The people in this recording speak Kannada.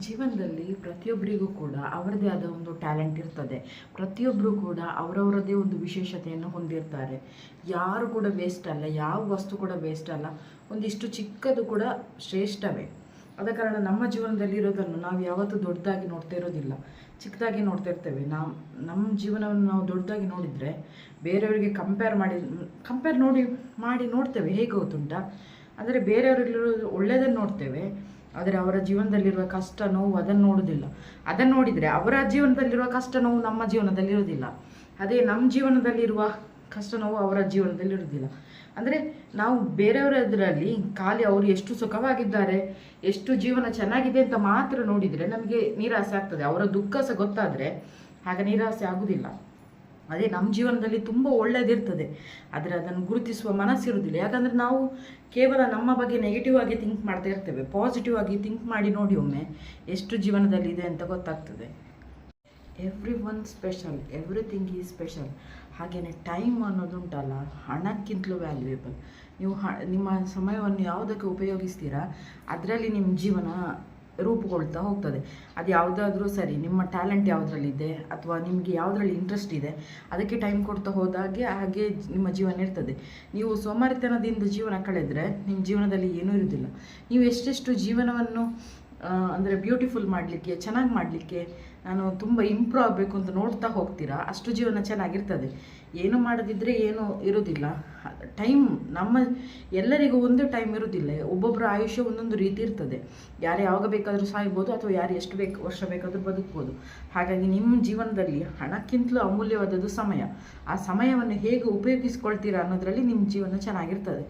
ಜೀವನದಲ್ಲಿ ಪ್ರತಿಯೊಬ್ಬರಿಗೂ ಕೂಡ ಅವರದೇ ಆದ ಒಂದು ಟ್ಯಾಲೆಂಟ್ ಇರ್ತದೆ. ಪ್ರತಿಯೊಬ್ಬರು ಕೂಡ ಅವರವರದೇ ಒಂದು ವಿಶೇಷತೆಯನ್ನು ಹೊಂದಿರ್ತಾರೆ. ಯಾರು ಕೂಡ ವೇಸ್ಟ್ ಅಲ್ಲ, ಯಾವ ವಸ್ತು ಕೂಡ ವೇಸ್ಟ್ ಅಲ್ಲ. ಒಂದಿಷ್ಟು ಚಿಕ್ಕದು ಕೂಡ ಶ್ರೇಷ್ಠವೇ. ಆದ ಕಾರಣ ನಮ್ಮ ಜೀವನದಲ್ಲಿರೋದನ್ನು ನಾವು ಯಾವತ್ತೂ ದೊಡ್ಡದಾಗಿ ನೋಡ್ತಾ ಇರೋದಿಲ್ಲ, ಚಿಕ್ಕದಾಗಿ ನೋಡ್ತಾ ಇರ್ತೇವೆ. ನಮ್ಮ ಜೀವನವನ್ನು ನಾವು ದೊಡ್ಡದಾಗಿ ನೋಡಿದರೆ ಬೇರೆಯವರಿಗೆ ಕಂಪೇರ್ ಮಾಡಿ ನೋಡ್ತೇವೆ. ಹೇಗೆ ಗೊತ್ತುಂಟ, ಅಂದರೆ ಬೇರೆಯವರಲ್ಲಿರೋ ಒಳ್ಳೆಯದನ್ನು ನೋಡ್ತೇವೆ, ಆದರೆ ಅವರ ಜೀವನದಲ್ಲಿರುವ ಕಷ್ಟ ನೋವು ಅದನ್ನು ನೋಡೋದಿಲ್ಲ. ಅದನ್ನು ನೋಡಿದರೆ ಅವರ ಜೀವನದಲ್ಲಿರುವ ಕಷ್ಟ ನೋವು ನಮ್ಮ ಜೀವನದಲ್ಲಿರೋದಿಲ್ಲ. ಅದೇ ನಮ್ಮ ಜೀವನದಲ್ಲಿರುವ ಕಷ್ಟ ನೋವು ಅವರ ಜೀವನದಲ್ಲಿರೋದಿಲ್ಲ. ಅಂದರೆ ನಾವು ಬೇರೆಯವರದ್ರಲ್ಲಿ ಖಾಲಿ ಅವರು ಎಷ್ಟು ಸುಖವಾಗಿದ್ದಾರೆ, ಎಷ್ಟು ಜೀವನ ಚೆನ್ನಾಗಿದೆ ಅಂತ ಮಾತ್ರ ನೋಡಿದರೆ ನಮಗೆ ನಿರಾಸೆ ಆಗ್ತದೆ. ಅವರ ದುಃಖ ಸಹ ಗೊತ್ತಾದರೆ ಆಗ ನಿರಾಸೆ ಆಗುವುದಿಲ್ಲ. ಅದೇ ನಮ್ಮ ಜೀವನದಲ್ಲಿ ತುಂಬ ಒಳ್ಳೆಯದಿರ್ತದೆ, ಆದರೆ ಅದನ್ನು ಗುರುತಿಸುವ ಮನಸ್ಸಿರುವುದಿಲ್ಲ. ಯಾಕಂದರೆ ನಾವು ಕೇವಲ ನಮ್ಮ ಬಗ್ಗೆ ನೆಗೆಟಿವ್ ಆಗಿ ಥಿಂಕ್ ಮಾಡ್ತಾ ಇರ್ತೇವೆ. ಪಾಸಿಟಿವ್ ಆಗಿ ಥಿಂಕ್ ಮಾಡಿ ನೋಡಿ ಒಮ್ಮೆ ಎಷ್ಟು ಜೀವನದಲ್ಲಿ ಇದೆ ಅಂತ ಗೊತ್ತಾಗ್ತದೆ. Every one special, everything is special. ಹಾಗೆಯೇ ಟೈಮ್ ಅನ್ನೋದುಂಟಲ್ಲ, ಹಣಕ್ಕಿಂತಲೂ ವ್ಯಾಲ್ಯೂಯೇಬಲ್. ನೀವು ನಿಮ್ಮ ಸಮಯವನ್ನು ಯಾವುದಕ್ಕೆ ಉಪಯೋಗಿಸ್ತೀರಾ ಅದರಲ್ಲಿ ನಿಮ್ಮ ಜೀವನ ರೂಪುಗೊಳ್ತಾ ಹೋಗ್ತದೆ. ಅದು ಯಾವುದಾದ್ರೂ ಸರಿ, ನಿಮ್ಮ ಟ್ಯಾಲೆಂಟ್ ಯಾವುದ್ರಲ್ಲಿದೆ ಅಥವಾ ನಿಮಗೆ ಯಾವುದರಲ್ಲಿ ಇಂಟ್ರೆಸ್ಟ್ ಇದೆ ಅದಕ್ಕೆ ಟೈಮ್ ಕೊಡ್ತಾ ಹೋದಾಗೆ ಹಾಗೆ ನಿಮ್ಮ ಜೀವನ ಇರ್ತದೆ. ನೀವು ಸೋಮಾರಿತನದಿಂದ ಜೀವನ ಕಳೆದರೆ ನಿಮ್ಮ ಜೀವನದಲ್ಲಿ ಏನೂ ಇರೋದಿಲ್ಲ. ನೀವು ಎಷ್ಟೆಷ್ಟು ಜೀವನವನ್ನು ಅಂದರೆ ಬ್ಯೂಟಿಫುಲ್ ಮಾಡಲಿಕ್ಕೆ, ಚೆನ್ನಾಗಿ ಮಾಡಲಿಕ್ಕೆ, ನಾನು ತುಂಬ ಇಂಪ್ರೂವ್ ಆಗಬೇಕು ಅಂತ ನೋಡ್ತಾ ಹೋಗ್ತೀರಾ, ಅಷ್ಟು ಜೀವನ ಚೆನ್ನಾಗಿರ್ತದೆ. ಏನು ಮಾಡದಿದ್ದರೆ ಏನೂ ಇರೋದಿಲ್ಲ. ಟೈಮ್ ಎಲ್ಲರಿಗೂ ಒಂದೇ ಟೈಮ್ ಇರೋದಿಲ್ಲ. ಒಬ್ಬೊಬ್ಬರ ಆಯುಷ್ಯ ಒಂದೊಂದು ರೀತಿ ಇರ್ತದೆ. ಯಾರು ಯಾವಾಗ ಬೇಕಾದರೂ ಸಾಯ್ಬೋದು ಅಥವಾ ಯಾರು ಎಷ್ಟು ವರ್ಷ ಬೇಕಾದರೂ ಬದುಕ್ಬೋದು. ಹಾಗಾಗಿ ನಿಮ್ಮ ಜೀವನದಲ್ಲಿ ಹಣಕ್ಕಿಂತಲೂ ಅಮೂಲ್ಯವಾದದ್ದು ಸಮಯ. ಆ ಸಮಯವನ್ನು ಹೇಗೆ ಉಪಯೋಗಿಸ್ಕೊಳ್ತೀರಾ ಅನ್ನೋದರಲ್ಲಿ ನಿಮ್ಮ ಜೀವನ ಚೆನ್ನಾಗಿರ್ತದೆ.